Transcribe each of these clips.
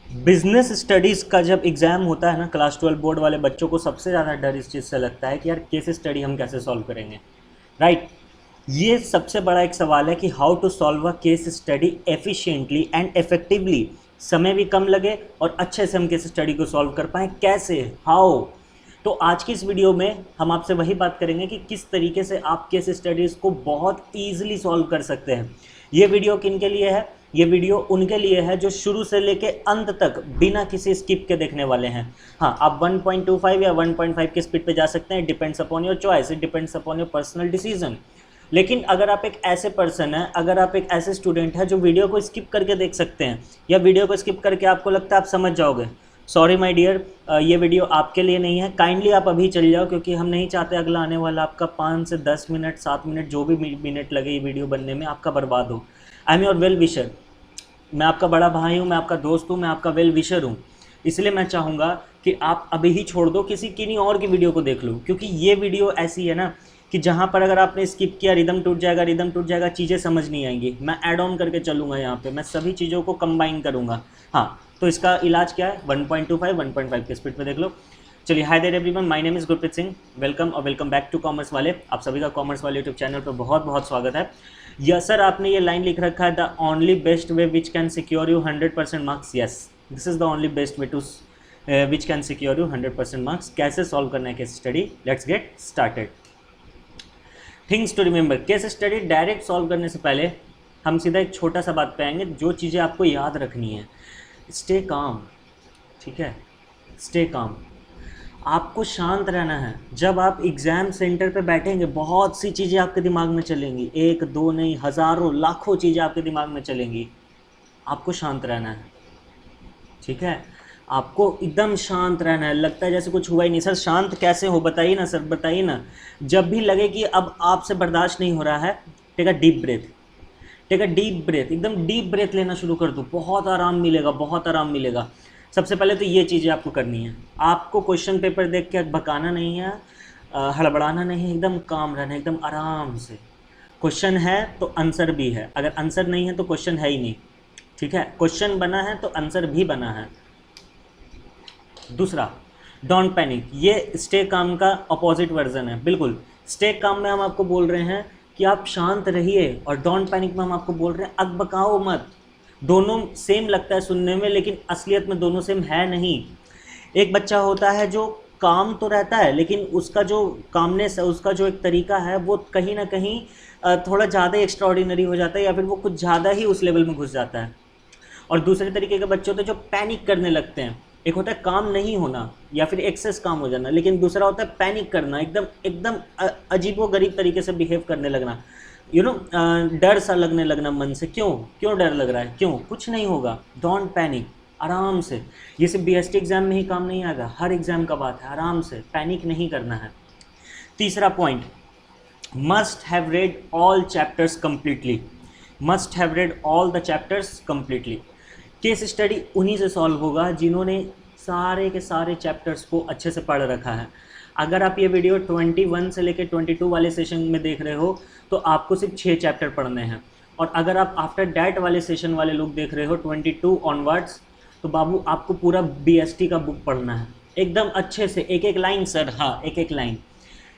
Business studies का जब exam होता है ना, क्लास 12 बोर्ड वाले बच्चों को सबसे ज़्यादा डर इस चीज़ से लगता है कि यार केस स्टडी हम कैसे सॉल्व करेंगे, राइट। ये सबसे बड़ा एक सवाल है कि how to solve a case study efficiently and effectively, समय भी कम लगे और अच्छे से हम केस स्टडी को सॉल्व कर पाएँ, कैसे, हाउ। तो आज की इस वीडियो में हम आपसे वही बात करेंगे कि किस तरीके से आप केस स्टडीज़ को बहुत ईजिली सॉल्व कर सकते हैं। ये वीडियो किन के लिए है? ये वीडियो उनके लिए है जो शुरू से लेके अंत तक बिना किसी स्किप के देखने वाले हैं। हाँ, आप 1.25 या 1.5 के स्पीड पे जा सकते हैं, depends upon your choice, it depends upon your personal decision. लेकिन अगर आप एक ऐसे पर्सन हैं, अगर आप एक ऐसे स्टूडेंट हैं जो वीडियो को स्किप करके देख सकते हैं, या वीडियो को स्किप करके आपको लगता है आप समझ जाओगे, सॉरी माय डियर, ये वीडियो आपके लिए नहीं है। काइंडली आप अभी चल जाओ, क्योंकि हम नहीं चाहते अगला आने वाला आपका 5 से 10 मिनट, 7 मिनट, जो भी मिनट लगे ये वीडियो बनने में, आपका बर्बाद हो। I am your well wisher, मैं आपका बड़ा भाई हूँ, मैं आपका दोस्त हूँ, मैं आपका वेल विशर हूँ। इसलिए मैं चाहूँगा कि आप अभी ही छोड़ दो, किसी किन्हीं और की वीडियो को देख लो, क्योंकि ये वीडियो ऐसी है ना कि जहाँ पर अगर आपने स्किप किया रिदम टूट जाएगा, रिदम टूट जाएगा, चीज़ें समझ नहीं आएंगी। मैं ऐड ऑन करके चलूँगा, यहाँ पे मैं सभी चीज़ों को कंबाइन करूँगा। हाँ, तो इसका इलाज क्या है? 1.25 1.5 के स्पीड पे देख लो। चलिए, hi there everyone, my name is Gurpreet Singh, welcome और वेलकम बैक टू कॉमर्स वाले। आप सभी का कॉमर्स वाले यूट्यूब चैनल पर बहुत बहुत स्वागत है। यस सर, आपने ये लाइन लिख रखा है, the only best way which can secure you 100% marks. Yes, this is the only best way to which can secure you 100% marks. कैसे सॉल्व करना है case study? Let's get started. Things to remember, case study direct solve करने से पहले हम सीधा एक छोटा सा बात पे आएंगे, जो चीज़ें आपको याद रखनी है। स्टे काम, ठीक है, स्टे काम। आपको शांत रहना है। जब आप एग्ज़ाम सेंटर पे बैठेंगे, बहुत सी चीज़ें आपके दिमाग में चलेंगी, एक दो नहीं, हज़ारों लाखों चीज़ें आपके दिमाग में चलेंगी। आपको शांत रहना है, ठीक है, आपको एकदम शांत रहना है। लगता है जैसे कुछ हुआ ही नहीं। सर शांत कैसे हो, बताइए ना सर, बताइए ना। जब भी लगे कि अब आपसे बर्दाश्त नहीं हो रहा है, take a deep breath, take a deep breath, एकदम डीप ब्रेथ लेना शुरू कर दो, बहुत आराम मिलेगा, बहुत आराम मिलेगा। सबसे पहले तो ये चीज़ें आपको करनी है। आपको क्वेश्चन पेपर देख के भकाना नहीं है, हड़बड़ाना नहीं है, एकदम काम रहना है, एकदम आराम से। क्वेश्चन है तो आंसर भी है, अगर आंसर नहीं है तो क्वेश्चन है ही नहीं, ठीक है। क्वेश्चन बना है तो आंसर भी बना है। दूसरा, डोंट पैनिक। ये स्टे काम का अपोजिट वर्जन है, बिल्कुल। स्टे काम में हम आपको बोल रहे हैं कि आप शांत रहिए, और डोंट पैनिक में हम आपको बोल रहे हैं अकबकाओ मत। दोनों सेम लगता है सुनने में, लेकिन असलियत में दोनों सेम है नहीं। एक बच्चा होता है जो काम तो रहता है, लेकिन उसका जो कामनेस है, उसका जो एक तरीका है, वो कहीं ना कहीं थोड़ा ज़्यादा एक्स्ट्राऑर्डिनरी हो जाता है, या फिर वो कुछ ज़्यादा ही उस लेवल में घुस जाता है। और दूसरे तरीके के बच्चे होते हैं जो पैनिक करने लगते हैं। एक होता है काम नहीं होना या फिर एक्सेस काम हो जाना, लेकिन दूसरा होता है पैनिक करना, एकदम एकदम अजीबो गरीब तरीके से बिहेव करने लगना, डर सा लगने लगना मन से। क्यों क्यों डर लग रहा है? क्यों? कुछ नहीं होगा, डोंट पैनिक, आराम से। ये सिर्फ बीएसटी एग्जाम में ही काम नहीं आएगा, हर एग्जाम का बात है, आराम से, पैनिक नहीं करना है। तीसरा point, must have read all chapters completely, must have read all the chapters completely. Case study उन्हीं से सॉल्व होगा जिन्होंने सारे के सारे चैप्टर्स को अच्छे से पढ़ रखा है। अगर आप ये वीडियो 21 से लेकर 22 वाले सेशन में देख रहे हो, तो आपको सिर्फ 6 चैप्टर पढ़ने हैं। और अगर आप आफ्टर डैट वाले सेशन वाले लोग देख रहे हो 22 ऑनवर्ड्स, तो बाबू आपको पूरा बीएसटी का बुक पढ़ना है एकदम अच्छे से, एक एक लाइन सर, हाँ एक एक लाइन।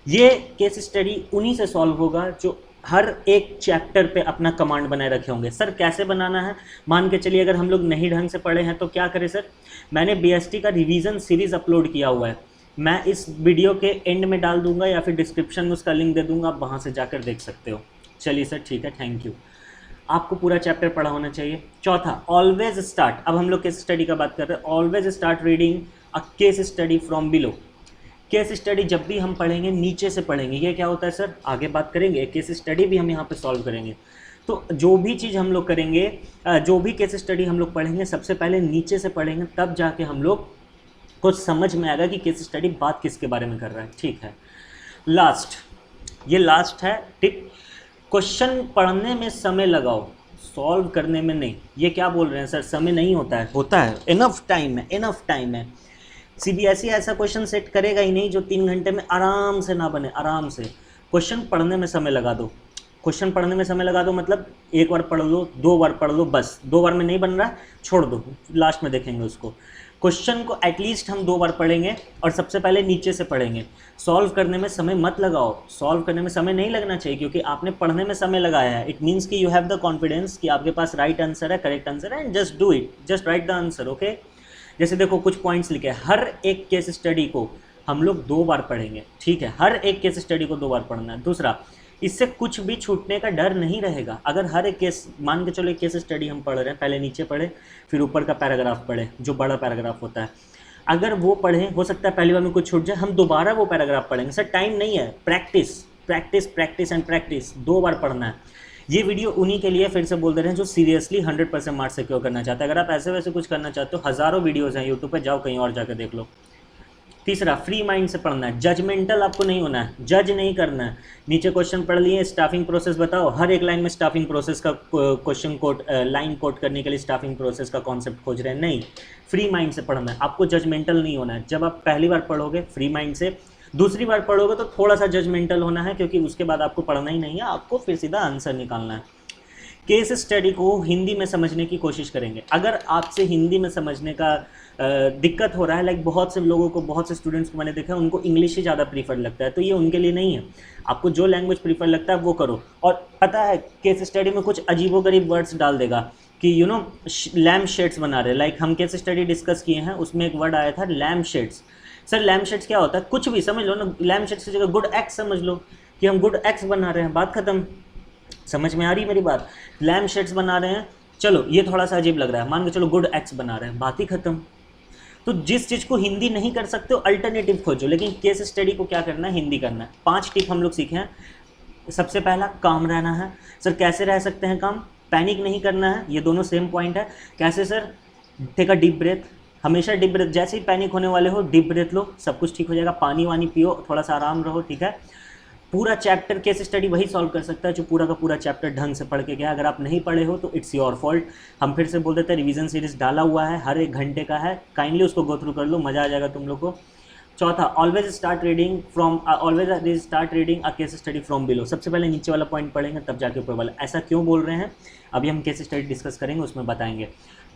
ये केस स्टडी उन्हीं से सॉल्व होगा जो हर एक चैप्टर पे अपना कमांड बनाए रखे होंगे। सर कैसे बनाना है? मान के चलिए अगर हम लोग नहीं ढंग से पढ़े हैं तो क्या करें सर? मैंने बीएसटी का रिवीजन सीरीज़ अपलोड किया हुआ है, मैं इस वीडियो के एंड में डाल दूंगा या फिर डिस्क्रिप्शन में उसका लिंक दे दूंगा, आप वहाँ से जाकर देख सकते हो। चलिए सर, ठीक है, थैंक यू। आपको पूरा चैप्टर पढ़ा होना चाहिए। चौथा, ऑलवेज स्टार्ट, अब हम लोग केस स्टडी का बात कर रहे हैं, always start reading a case study from below. Case study जब भी हम पढ़ेंगे नीचे से पढ़ेंगे। ये क्या होता है सर? आगे बात करेंगे, केस स्टडी भी हम यहाँ पे सॉल्व करेंगे। तो जो भी चीज़ हम लोग करेंगे, जो भी केस स्टडी हम लोग पढ़ेंगे, सबसे पहले नीचे से पढ़ेंगे, तब जाके हम लोग को समझ में आएगा कि केस स्टडी बात किसके बारे में कर रहा है, ठीक है। लास्ट, ये लास्ट है टिप, क्वेश्चन पढ़ने में समय लगाओ, सॉल्व करने में नहीं। ये क्या बोल रहे हैं सर? समय नहीं होता है, होता है, इनफ टाइम है, इनफ टाइम है। सीबीएसई ऐसा क्वेश्चन सेट करेगा ही नहीं जो 3 घंटे में आराम से ना बने। आराम से क्वेश्चन पढ़ने में समय लगा दो, क्वेश्चन पढ़ने में समय लगा दो मतलब एक बार पढ़ लो, 2 बार पढ़ लो, बस 2 बार में नहीं बन रहा छोड़ दो, लास्ट में देखेंगे उसको। क्वेश्चन को एटलीस्ट हम 2 बार पढ़ेंगे और सबसे पहले नीचे से पढ़ेंगे। सॉल्व करने में समय मत लगाओ, सॉल्व करने में समय नहीं लगना चाहिए क्योंकि आपने पढ़ने में समय लगाया है। इट मीन्स कि यू हैव द कॉन्फिडेंस कि आपके पास राइट आंसर है, करेक्ट आंसर है, and just do it, just right the answer. Okay, जैसे देखो कुछ पॉइंट्स लिखे, हर एक केस स्टडी को हम लोग 2 बार पढ़ेंगे, ठीक है, हर एक केस स्टडी को 2 बार पढ़ना है। दूसरा, इससे कुछ भी छूटने का डर नहीं रहेगा। अगर हर एक केस, मान के चलो एक केस स्टडी हम पढ़ रहे हैं, पहले नीचे पढ़े फिर ऊपर का पैराग्राफ पढ़े, जो बड़ा पैराग्राफ होता है, अगर वो पढ़ें, हो सकता है पहली बार में कुछ छूट जाए, हम दोबारा वो पैराग्राफ पढ़ेंगे। सर टाइम नहीं है, practice practice practice and practice, 2 बार पढ़ना है। ये वीडियो उन्हीं के लिए फिर से बोल दे रहे हैं जो सीरियसली 100% मार्क्स सिक्योर करना चाहते हैं। अगर आप ऐसे वैसे कुछ करना चाहते हो, हज़ारों वीडियोज़ हैं यूट्यूब पर, जाओ कहीं और जाकर देख लो। तीसरा, फ्री माइंड से पढ़ना है, जजमेंटल आपको नहीं होना है, जज नहीं करना है। नीचे क्वेश्चन पढ़ लिए, स्टाफिंग प्रोसेस बताओ, हर एक लाइन में स्टाफिंग प्रोसेस का क्वेश्चन कोट, लाइन कोट करने के लिए स्टाफिंग प्रोसेस का कॉन्सेप्ट खोज रहे हैं, नहीं, फ्री माइंड से पढ़ना है। आपको जजमेंटल नहीं होना है। जब आप पहली बार पढ़ोगे फ्री माइंड से, दूसरी बार पढ़ोगे तो थोड़ा सा जजमेंटल होना है क्योंकि उसके बाद आपको पढ़ना ही नहीं है, आपको फिर सीधा आंसर निकालना है। केस स्टडी को हिंदी में समझने की कोशिश करेंगे। अगर आपसे हिंदी में समझने का दिक्कत हो रहा है, लाइक बहुत से लोगों को, बहुत से स्टूडेंट्स को मैंने देखा है उनको इंग्लिश ही ज़्यादा प्रीफर लगता है, तो ये उनके लिए नहीं है। आपको जो लैंग्वेज प्रीफर लगता है वो करो। और पता है केस स्टडी में कुछ अजीबोगरीब वर्ड्स डाल देगा कि यू नो लैम्प शेड्स बना रहे, लाइक हम केस स्टडी डिस्कस किए हैं, उसमें एक वर्ड आया था lamp shades. Sir lamp shades क्या होता है? कुछ भी समझ लो ना, लैम्प शेड्स की जगह गुड एक्स समझ लो कि हम गुड एक्स बना रहे हैं, बात खत्म। समझ में आ रही मेरी बात? लैम्प शेड्स बना रहे हैं, चलो ये थोड़ा सा अजीब लग रहा है, मान के चलो गुड एक्स बना रहे हैं, बात ही खत्म। तो जिस चीज़ को हिंदी नहीं कर सकते हो अल्टरनेटिव खोजो, लेकिन केस स्टडी को क्या करना है? हिंदी करना है। 5 टिप हम लोग सीखे हैं। सबसे पहला, काम रहना है। सर कैसे रह सकते हैं काम? पैनिक नहीं करना है, ये दोनों सेम पॉइंट है। कैसे sir? Take a deep breath, हमेशा डीप ब्रेथ, जैसे ही पैनिक होने वाले हो डीप ब्रेथ लो, सब कुछ ठीक हो जाएगा। पानी वानी पियो, थोड़ा सा आराम रहो, ठीक है। पूरा चैप्टर केस स्टडी वही सॉल्व कर सकता है जो पूरा का पूरा चैप्टर ढंग से पढ़ के गया। अगर आप नहीं पढ़े हो तो इट्स योर फॉल्ट। हम फिर से बोल देते हैं, रिवीजन सीरीज डाला हुआ है, हर 1 घंटे का है, काइंडली उसको गो थ्रू कर लो, मज़ा आ जाएगा तुम लोग को। चौथा, always start reading a case study from below. सबसे पहले नीचे वाला पॉइंट पढ़ेंगे तब जाके ऊपर वाला। ऐसा क्यों बोल रहे हैं अभी हम केस स्टडी डिस्कस करेंगे, उसमें बताएंगे।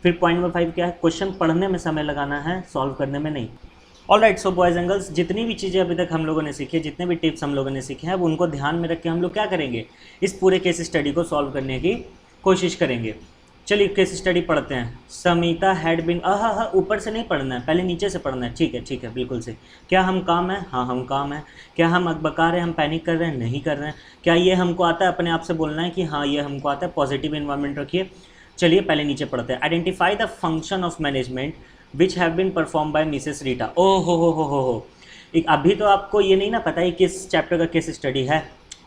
फिर पॉइंट नंबर 5 क्या है? क्वेश्चन पढ़ने में समय लगाना है, सॉल्व करने में नहीं। Alright, so boys and girls, जितनी भी चीज़ें अभी तक हम लोगों ने सीखी, जितने भी टिप्स हम लोगों ने सीखे हैं, अब उनको ध्यान में रख के हम लोग क्या करेंगे? इस पूरे केस स्टडी को सॉल्व करने की कोशिश करेंगे। चलिए केस स्टडी पढ़ते हैं। समीता हैड बिन, ऊपर से नहीं पढ़ना है, पहले नीचे से पढ़ना है। ठीक है, बिल्कुल से। क्या हम काम है? हाँ हम काम है। क्या हम अकबका रहे हैं, हम पैनिक कर रहे हैं? नहीं कर रहे हैं। क्या ये हमको आता है? अपने आप से बोलना है कि हाँ ये हमको आता है। पॉजिटिव इन्वायरमेंट रखिए। चलिए पहले नीचे पढ़ते हैं। Identify the function of management which have been perform by Mrs Rita. ओ हो। एक अभी तो आपको ये नहीं ना पता है किस चैप्टर का केस स्टडी है,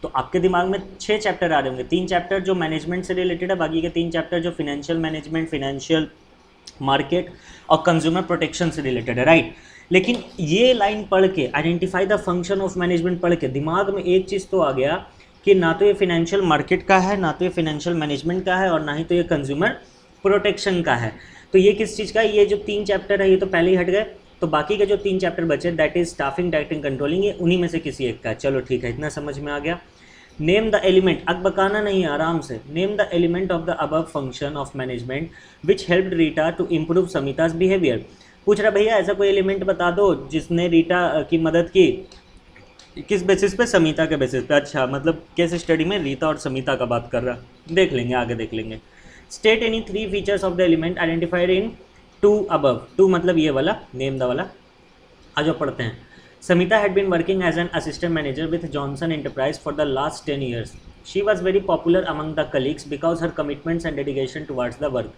तो आपके दिमाग में 6 चैप्टर आ रहे होंगे। 3 चैप्टर जो मैनेजमेंट से रिलेटेड है, बाकी के 3 चैप्टर जो फिनेंशियल मैनेजमेंट, फिनेंशियल मार्केट और कंज्यूमर प्रोटेक्शन से रिलेटेड है, राइट। लेकिन ये लाइन पढ़ के, identify the function of management पढ़ के दिमाग में एक चीज़ तो आ गया कि ना तो ये फिनेंशियल मार्केट का है, ना तो ये फिनेंशियल मैनेजमेंट का है, और ना ही तो ये कंज्यूमर प्रोटेक्शन का है। तो ये किस चीज़ का है? ये जो 3 चैप्टर है ये तो पहले ही हट गए, तो बाकी के जो 3 चैप्टर बचे, that is staffing, directing, controlling, ये उन्हीं में से किसी एक का है। चलो ठीक है, इतना समझ में आ गया। नेम द एलिमेंट, अकबकाना नहीं है, आराम से। Name the element of the above function of management which helped Rita to improve Samita's behaviour. पूछ रहा भैया ऐसा कोई एलिमेंट बता दो जिसने रीटा की मदद की। किस बेसिस पे? समिता के बेसिस पे। अच्छा, मतलब केस स्टडी में रीता और समिता का बात कर रहा, देख लेंगे, आगे देख लेंगे। State any 3 features of the element identified in 2 above. 2 मतलब ये वाला, नेम द वाला। आज पढ़ते हैं। Samita had been working as an assistant manager with Johnson Enterprise for the last 10 years. She was very popular among the colleagues because her commitments and dedication towards the work.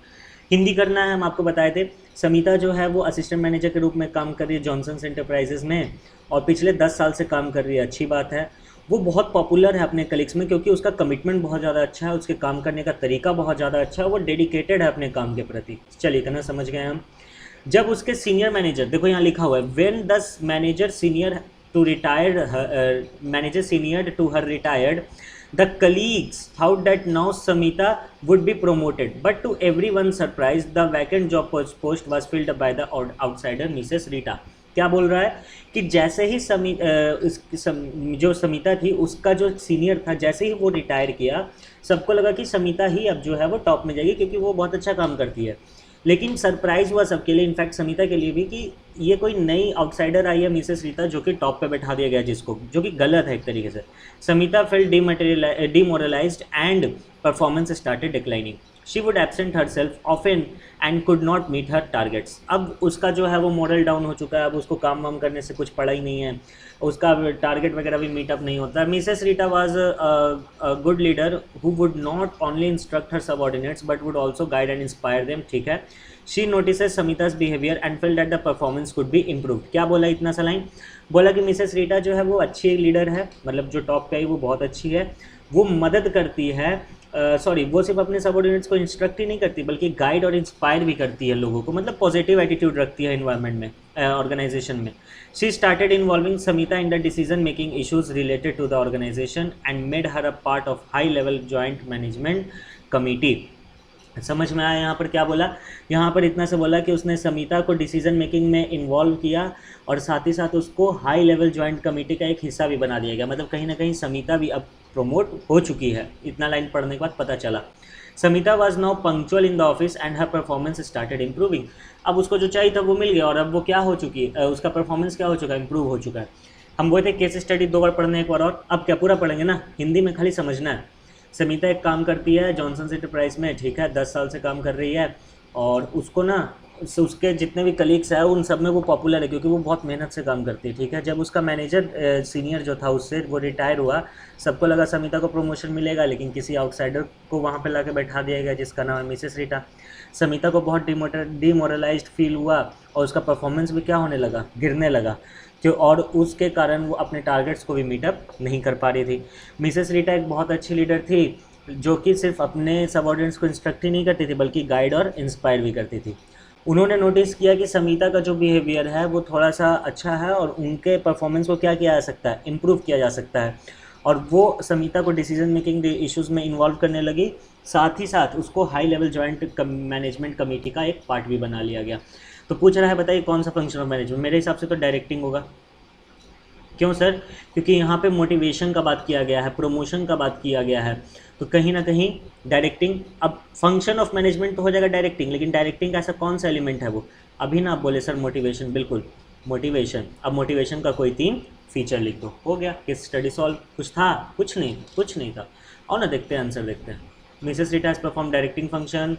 Hindi करना है, हम आपको बताए थे। समिता जो है वो असिस्टेंट मैनेजर के रूप में काम कर रही है जॉनसन एंटरप्राइजेज में, और पिछले 10 साल से काम कर रही है। अच्छी बात है। वो बहुत पॉपुलर है अपने कलीग्स में क्योंकि उसका कमिटमेंट बहुत ज़्यादा अच्छा है, उसके काम करने का तरीका बहुत ज़्यादा अच्छा है, वो डेडिकेटेड है अपने काम के प्रति। चलिए इतना समझ गए हम। जब उसके सीनियर मैनेजर, देखो यहाँ लिखा हुआ है, when the manager senior to retired manager senior to her retired, the colleagues thought that now Samita would be promoted, but to everyone's surprise the vacant job post was filled by the outsider Mrs. Rita. क्या बोल रहा है कि जैसे ही जो समिता थी उसका जो सीनियर था, जैसे ही वो रिटायर किया, सबको लगा कि समिता ही अब जो है वो टॉप में जाएगी क्योंकि वो बहुत अच्छा काम करती है। लेकिन सरप्राइज़ हुआ सबके लिए, इनफैक्ट समिता के लिए भी, कि ये कोई नई आउटसाइडर आई है मिसेस रीता जो कि टॉप पे बैठा दिया गया जिसको, जो कि गलत है एक तरीके से। Samita fail demoralized and performance started declining. She would absent her self often and could not meet her targets. अब उसका जो है वो मॉडल डाउन हो चुका है, अब उसको काम वाम करने से कुछ पड़ा ही नहीं है, उसका टारगेट वगैरह भी मीटअप नहीं होता। Mrs Rita was a good leader who would not only instruct her subordinates but would also guide and inspire them. ठीक है। She notices Samita's behaviour and felt that the performance could be improved. क्या बोला इतना सा line? बोला कि Mrs Rita जो है वो अच्छी लीडर है, मतलब जो टॉप पे आई वो बहुत अच्छी है, वो मदद करती है, वो सिर्फ अपने सबऑर्डिनेट्स को इंस्ट्रक्ट ही नहीं करती बल्कि गाइड और इंस्पायर भी करती है लोगों को, मतलब पॉजिटिव एटीट्यूड रखती है इन्वायरमेंट में, ऑर्गेनाइजेशन में। She started involving Samita in the decision making issues related to the organization and made her a part of high level joint management committee. समझ में आया यहाँ पर क्या बोला? यहाँ पर इतना से बोला कि उसने समिता को डिसीजन मेकिंग में इन्वॉल्व किया और साथ ही साथ उसको हाई लेवल जॉइंट कमेटी का एक हिस्सा भी बना दिया गया। मतलब कहीं ना कहीं समिता भी अब प्रमोट हो चुकी है, इतना लाइन पढ़ने के बाद पता चला। Samita was now punctual in the office and her performance started improving. अब उसको जो चाहिए था वो मिल गया और अब वो क्या हो चुकी है, उसका परफॉर्मेंस क्या हो चुका है, इंप्रूव हो चुका है। हम बोलते केस स्टडी 2 बार पढ़ने एक बार और, अब क्या पूरा पढ़ेंगे ना, हिंदी में खाली समझना है। समिता एक काम करती है जॉनसन एंटरप्राइज में, ठीक है, 10 साल से काम कर रही है और उसको ना उसके जितने भी कलीग्स हैं उन सब में वो पॉपुलर है क्योंकि वो बहुत मेहनत से काम करती है। ठीक है। जब उसका मैनेजर सीनियर जो था उससे वो रिटायर हुआ, सबको लगा समिता को प्रमोशन मिलेगा, लेकिन किसी आउटसाइडर को वहाँ पे लाके बैठा दिया गया जिसका नाम है मिसेस रीटा। समिता को बहुत डिमोरलाइज्ड फील हुआ और उसका परफॉर्मेंस भी क्या होने लगा, गिरने लगा, जो और उसके कारण वो अपने टारगेट्स को भी मीटअप नहीं कर पा रही थी। मिसेस रीटा एक बहुत अच्छी लीडर थी जो कि सिर्फ अपने सबऑर्डिनेट्स को इंस्ट्रक्ट ही नहीं करती थी बल्कि गाइड और इंस्पायर भी करती थी। उन्होंने नोटिस किया कि समिता का जो बिहेवियर है वो थोड़ा सा अच्छा है और उनके परफॉर्मेंस को क्या किया जा सकता है, इम्प्रूव किया जा सकता है, और वो समिता को डिसीजन मेकिंग इश्यूज़ में इन्वॉल्व करने लगी। साथ ही साथ उसको high level joint management committee का एक पार्ट भी बना लिया गया। तो पूछ रहा है बताइए कौन सा फंक्शन ऑफ मैनेजमेंट? मेरे हिसाब से तो डायरेक्टिंग होगा। क्यों सर? क्योंकि यहाँ पे मोटिवेशन का बात किया गया है, प्रमोशन का बात किया गया है, तो कहीं ना कहीं डायरेक्टिंग। अब फंक्शन ऑफ मैनेजमेंट तो हो जाएगा डायरेक्टिंग, लेकिन डायरेक्टिंग का ऐसा कौन सा एलिमेंट है वो? अभी ना आप बोले सर मोटिवेशन, बिल्कुल मोटिवेशन। अब मोटिवेशन का कोई 3 फीचर लिख दो, हो गया केस स्टडी सॉल्व। कुछ था? कुछ नहीं था। और ना देखते हैं आंसर, देखते हैं। Mrs Rita has perform directing function,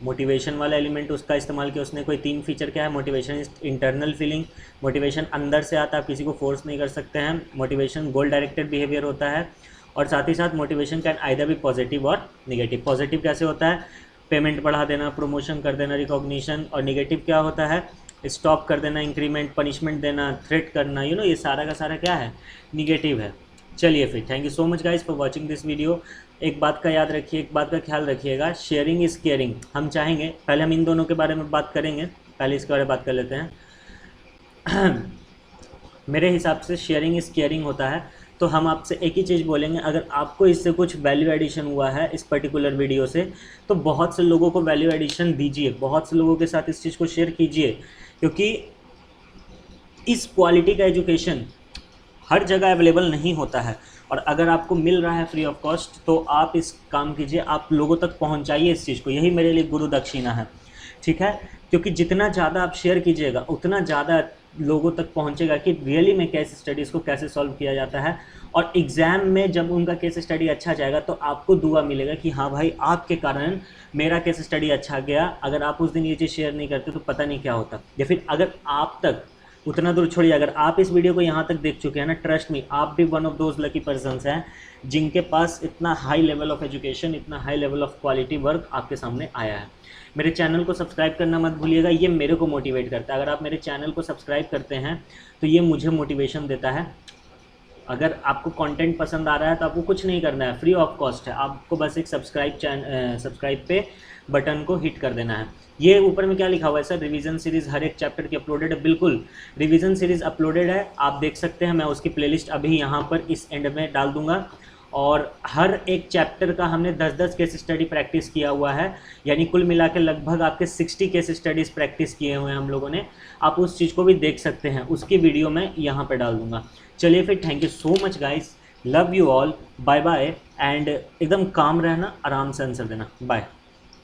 motivation वाला एलिमेंट उसका इस्तेमाल किया उसने। कोई 3 फीचर क्या है? Motivation is internal feeling, motivation अंदर से आता है, आप किसी को फोर्स नहीं कर सकते हैं। मोटिवेशन गोल डायरेक्टेड बिहेवियर होता है और साथ ही साथ मोटिवेशन कैन आइदर भी पॉजिटिव और नेगेटिव। पॉजिटिव कैसे होता है? पेमेंट बढ़ा देना, प्रमोशन कर देना, रिकॉग्निशन। और नेगेटिव क्या होता है? स्टॉप कर देना, इंक्रीमेंट, पनिशमेंट देना, थ्रेट करना, ये सारा का सारा क्या है? निगेटिव है। चलिए फिर, thank you so much guys for watching this video. एक बात का याद रखिए, एक बात का ख्याल रखिएगा, शेयरिंग इज़ केयरिंग। हम चाहेंगे, पहले हम इन दोनों के बारे में बात करेंगे, पहले इसके बारे में बात कर लेते हैं। मेरे हिसाब से शेयरिंग इज़ केयरिंग होता है, तो हम आपसे एक ही चीज़ बोलेंगे, अगर आपको इससे कुछ वैल्यू एडिशन हुआ है इस पर्टिकुलर वीडियो से, तो बहुत से लोगों को वैल्यू एडिशन दीजिए, बहुत से लोगों के साथ इस चीज़ को शेयर कीजिए, क्योंकि इस क्वालिटी का एजुकेशन हर जगह अवेलेबल नहीं होता है। और अगर आपको मिल रहा है फ्री ऑफ कॉस्ट तो आप इस काम कीजिए, आप लोगों तक पहुंचाइए इस चीज़ को, यही मेरे लिए गुरु दक्षिणा है। ठीक है। क्योंकि जितना ज़्यादा आप शेयर कीजिएगा उतना ज़्यादा लोगों तक पहुंचेगा कि रियली में केस स्टडीज़ को कैसे सॉल्व किया जाता है। और एग्ज़ाम में जब उनका केस स्टडी अच्छा जाएगा तो आपको दुआ मिलेगा कि हाँ भाई आपके कारण मेरा केस स्टडी अच्छा गया। अगर आप उस दिन ये चीज़ शेयर नहीं करते तो पता नहीं क्या होता। या फिर अगर आप तक, उतना दूर छोड़िए, अगर आप इस वीडियो को यहाँ तक देख चुके हैं ना, ट्रस्ट मी, आप भी one of those lucky persons हैं जिनके पास इतना हाई लेवल ऑफ एजुकेशन, इतना high level of quality work आपके सामने आया है। मेरे चैनल को सब्सक्राइब करना मत भूलिएगा, ये मेरे को मोटिवेट करता है। अगर आप मेरे चैनल को सब्सक्राइब करते हैं तो ये मुझे मोटिवेशन देता है। अगर आपको कंटेंट पसंद आ रहा है तो आपको कुछ नहीं करना है, फ्री ऑफ कॉस्ट है, आपको बस एक सब्सक्राइब पे बटन को हिट कर देना है। ये ऊपर में क्या लिखा हुआ है सर? रिवीजन सीरीज़ हर एक चैप्टर की अपलोडेड है। बिल्कुल, रिवीजन सीरीज़ अपलोडेड है, आप देख सकते हैं। मैं उसकी प्लेलिस्ट अभी यहाँ पर इस एंड में डाल दूंगा और हर एक चैप्टर का हमने 10-10 केस स्टडी प्रैक्टिस किया हुआ है, यानी कुल मिला के लगभग आपके 60 केस स्टडीज़ प्रैक्टिस किए हुए हैं हम लोगों ने। आप उस चीज़ को भी देख सकते हैं, उसकी वीडियो मैं यहाँ पर डाल दूँगा। चलिए फिर, thank you so much guys, love you all, bye bye, and एकदम काम रहना, आराम से आंसर देना, बाय।